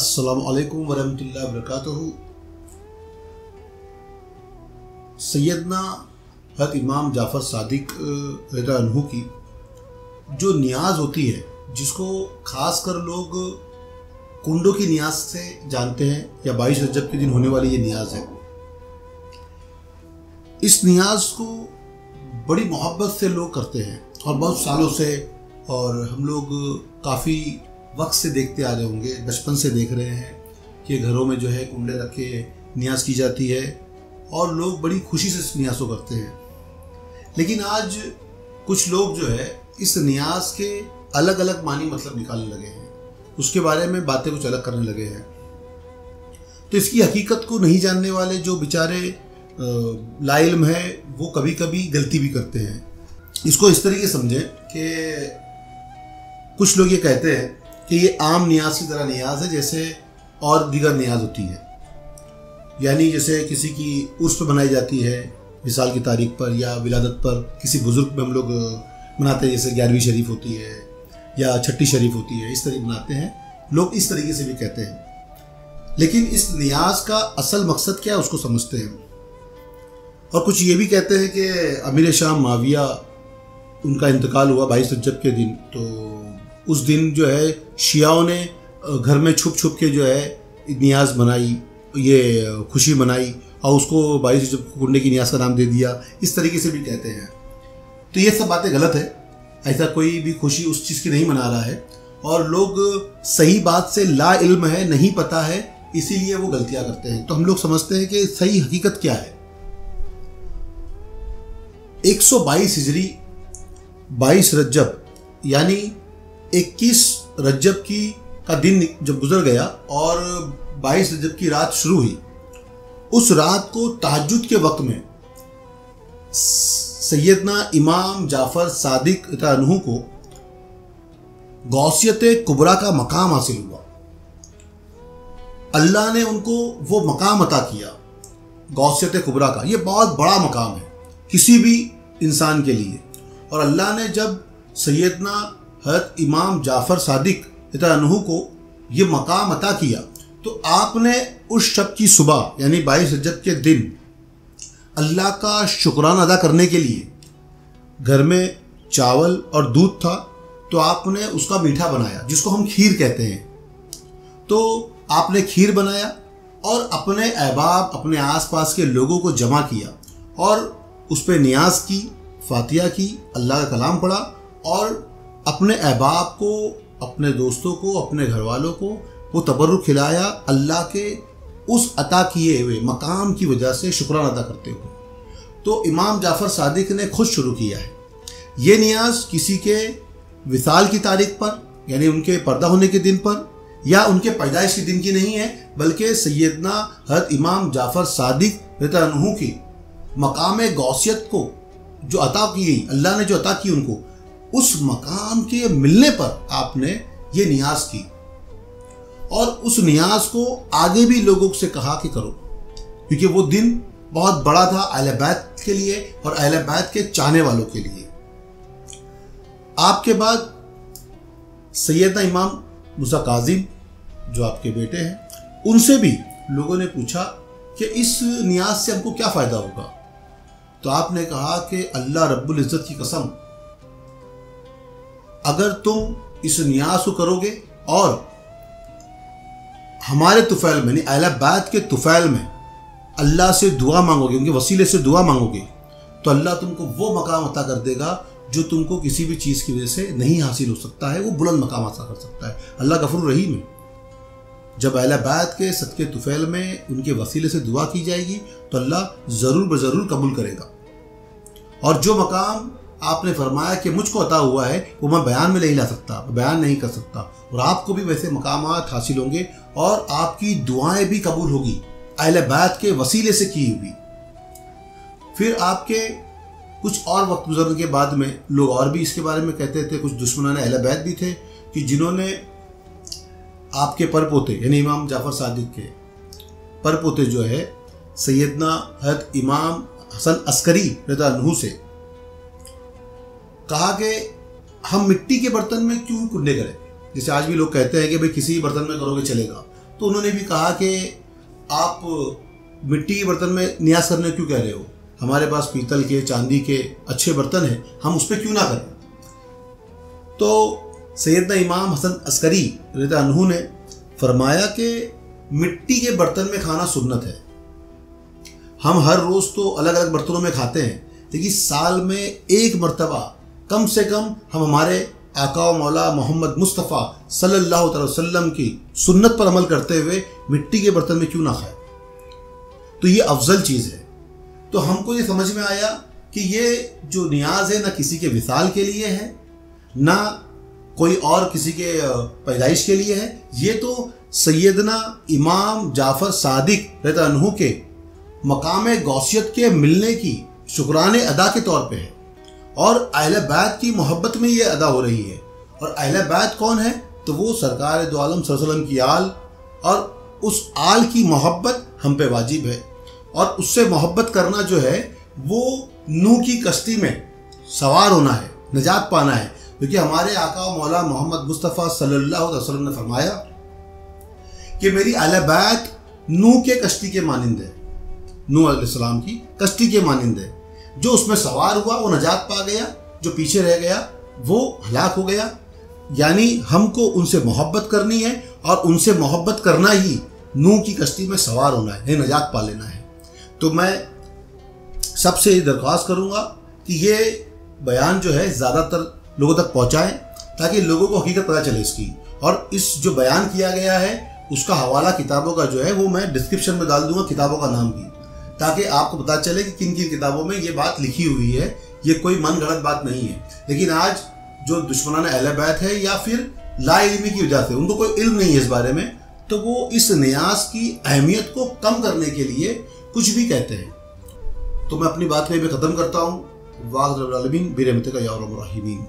अस्सलामु अलैकुम वरहमतुल्लाहि वबरकातुहू। सैयदना हज़रत इमाम जाफ़र सादिक रज़ियल्लाहु अन्हु की जो नियाज़ होती है, जिसको ख़ास कर लोग कुंडों की नियाज़ से जानते हैं, या 22 रजब के दिन होने वाली ये नियाज़ है। इस नियाज़ को बड़ी मोहब्बत से लोग करते हैं और बहुत सालों से, और हम लोग काफ़ी वक्त से देखते आ रहे होंगे, बचपन से देख रहे हैं कि घरों में जो है कुंडे रख के नियाज़ की जाती है और लोग बड़ी खुशी से इस नियाज़ को करते हैं। लेकिन आज कुछ लोग जो है इस नियाज़ के अलग अलग मानी मतलब निकालने लगे हैं, उसके बारे में बातें कुछ अलग करने लगे हैं। तो इसकी हकीकत को नहीं जानने वाले जो बेचारे लाइल्म है, वो कभी कभी गलती भी करते हैं। इसको इस तरीके समझें कि कुछ लोग ये कहते हैं कि ये आम नियाज़ की तरह नियाज़ है जैसे और दीगर नियाज़ होती है। यानी जैसे किसी की उर्स पर बनाई जाती है विसाल की तारीख पर, या विलादत पर किसी बुज़ुर्ग में हम लोग मनाते हैं, जैसे 11वीं शरीफ होती है या छठी शरीफ होती है, इस तरीके मनाते हैं लोग, इस तरीके से भी कहते हैं। लेकिन इस नियाज़ का असल मकसद क्या है उसको समझते हैं। और कुछ ये भी कहते हैं कि अमीर शाम माविया, उनका इंतकाल हुआ 22 रजब के दिन, तो उस दिन जो है शियाओं ने घर में छुप छुप के जो है नियाज़ बनाई, ये खुशी मनाई और उसको 22 रजब कुंडे की नियाज़ का नाम दे दिया, इस तरीके से भी कहते हैं। तो ये सब बातें गलत है। ऐसा कोई भी खुशी उस चीज़ की नहीं मना रहा है, और लोग सही बात से ला इल्म है, नहीं पता है, इसीलिए वो गलतियाँ करते हैं। तो हम लोग समझते हैं कि सही हकीकत क्या है। 122 हिजरी 22 रजब यानी 21 रजब का दिन जब गुजर गया और 22 रजब की रात शुरू हुई, उस रात को तहज्जुद के वक्त में सैयदना इमाम जाफ़र सादिक रज़ियल्लाहु अन्हु को गौसियत कुबरा का मकाम हासिल हुआ। अल्लाह ने उनको वो मकाम अता किया गौसियत कुबरा का। ये बहुत बड़ा मकाम है किसी भी इंसान के लिए। और अल्लाह ने जब सैयदना हज़रत इमाम जाफ़र सादिक रज़ियल्लाहु अन्हु को ये मकाम अता किया, तो आपने उस शब की सुबह यानी 22 रजब के दिन अल्लाह का शुक्राना अदा करने के लिए घर में चावल और दूध था, तो आपने उसका मीठा बनाया, जिसको हम खीर कहते हैं। तो आपने खीर बनाया और अपने अहबाब, अपने आसपास के लोगों को जमा किया और उस पर नियाज़ की, फातिहा की, अल्लाह का कलाम पढ़ा और अपने अहबाब को, अपने दोस्तों को, अपने घर वालों को वो तबर्रुक खिलाया अल्लाह के उस अता किए हुए मकाम की वजह से शुक्राना अदा करते हुए। तो इमाम जाफ़र सादिक ने खुद शुरू किया है। ये नियाज़ किसी के विसाल की तारीख पर, यानी उनके पर्दा होने के दिन पर, या उनके पैदाइश के दिन की नहीं है, बल्कि सैयदना हज़रत इमाम जाफ़र सादिक रज़ियल्लाहु अन्हु की मकाम गौसियत को जो अता की गई, अल्लाह ने जो अता की उनको, उस मकाम के मिलने पर आपने ये नियाज़ की। और उस नियाज़ को आगे भी लोगों से कहा कि करो, क्योंकि वो दिन बहुत बड़ा था अहले बैत के लिए और अहले बैत के चाहने वालों के लिए। आपके बाद सैयदना इमाम मूसा काज़िम जो आपके बेटे हैं, उनसे भी लोगों ने पूछा कि इस नियाज़ से हमको क्या फ़ायदा होगा। तो आपने कहा कि अल्लाह रब्बुल इज़्ज़त की कसम, अगर तुम इस नियाज़ को करोगे और हमारे तुफ़ैल में, यानी अहले बैत के तुफ़ैल में अल्लाह से दुआ मांगोगे, उनके वसीले से दुआ मांगोगे, तो अल्लाह तुमको वो मकाम अता कर देगा जो तुमको किसी भी चीज़ की वजह से नहीं हासिल हो सकता है। वो बुलंद मकाम हासिल कर सकता है। अल्लाह गफूर रहीम है। जब अहले बैत के सदके तुफ़ैल में उनके वसीले से दुआ की जाएगी तो अल्लाह ज़रूर बज़रूर कबूल करेगा। और जो मकाम आपने फरमाया कि मुझको अता हुआ है, वो मैं बयान में नहीं ला सकता, बयान नहीं कर सकता, और आपको भी वैसे मकामात हासिल होंगे और आपकी दुआएं भी कबूल होगी अहले बैत के वसीले से की हुई। फिर आपके कुछ और वक्त गुजरने के बाद में लोग और भी इसके बारे में कहते थे। कुछ दुश्मनान अहले बैत भी थे कि जिन्होंने आपके परपोते, यानी इमाम जाफ़र सादिक के परपोते जो है सैयदना हज़रत इमाम हसन अस्करी रज़ियल्लाहु अन्हु से कहा कि हम मिट्टी के बर्तन में क्यों कुंडे करें। जैसे आज भी लोग कहते हैं कि भाई किसी बर्तन में करोगे चलेगा, تو انہوں نے بھی کہا کہ آپ مٹی کے برتن میں نیاز کرنے کیوں کہہ رہے ہو؟ ہمارے پاس پیتل کے چاندی کے اچھے برتن ہیں، ہم اس پہ کیوں نہ کریں؟ تو سیدنا امام حسن عسکری رضی اللہ عنہ نے فرمایا کہ مٹی کے برتن میں کھانا سنت ہے. ہم ہر روز تو الگ الگ برتنوں میں کھاتے ہیں، لیکن سال میں ایک مرتبہ کم سے کم ہم ہمارے آقا و مولا محمد مصطفیٰ صلی اللہ تعالی وسلم کی سنت پر عمل کرتے ہوئے مٹی کے برتن میں کیوں نہ کھائیں؟ تو یہ افضل چیز ہے. تو ہم کو یہ سمجھ میں آیا کہ یہ جو نیاز ہے نہ کسی کے وصال کے لیے ہے، نہ کوئی اور کسی کے پیدائش کے لیے ہے، یہ تو سیدنا امام جعفر صادق رضی اللہ عنہ کے مقام غوثیت کے ملنے کی شکرانے ادا کے طور پہ ہے، اور اہل بیت کی محبت میں یہ ادا ہو رہی ہے. اور اہل بیت کون ہے؟ تو وہ سرکار دو عالم صلی اللہ علیہ وسلم کی آل، اور اس آل کی محبت ہم پہ واجب ہے. اور اس سے محبت کرنا جو ہے وہ نوح کی کشتی میں سوار ہونا ہے، نجات پانا ہے. کیونکہ ہمارے آقا و مولا محمد مصطفیٰ صلی اللہ علیہ وسلم نے فرمایا کہ میری اہل بیت نوح کے کشتی کے مانند ہے، نوح علیہ السلام کی کشتی کے مانند ہے. جو اس میں سوار ہوا وہ نجات پا گیا، جو پیچھے رہ گیا وہ ہلاک ہو گیا. یعنی ہم کو ان سے محبت کرنی ہے، اور ان سے محبت کرنا ہی نوح کی کشتی میں سوار ہونا ہے، نجات پا لینا ہے. تو میں سب سے یہ درخواست کروں گا کہ یہ بیان جو ہے زیادہ تر لوگوں تک پہنچائیں، تاکہ لوگوں کو حقیقت پتہ چلے اس کی. اور اس جو بیان کیا گیا ہے اس کا حوالہ کتابوں کا جو ہے وہ میں ڈسکرپشن میں ڈال دوں گا، کتابوں کا نام بھی، تاکہ آپ کو پتہ چلے کہ کن کن کتابوں میں یہ بات لکھی ہوئی ہے. یہ کوئی من گھڑت بات نہیں ہے. لیکن آج جو دشمنان اہل بیت ہے یا پھر لا علمی کی وجہ سے، ان کو کوئی علم نہیں ہے اس بارے میں، تو وہ اس نیاز کی اہمیت کو کم کرنے کے لیے کچھ بھی کہتے ہیں. تو میں اپنی بات میں ختم کرتا ہوں. واہ رب العالمین برحمتک یا ارحم الراحمین.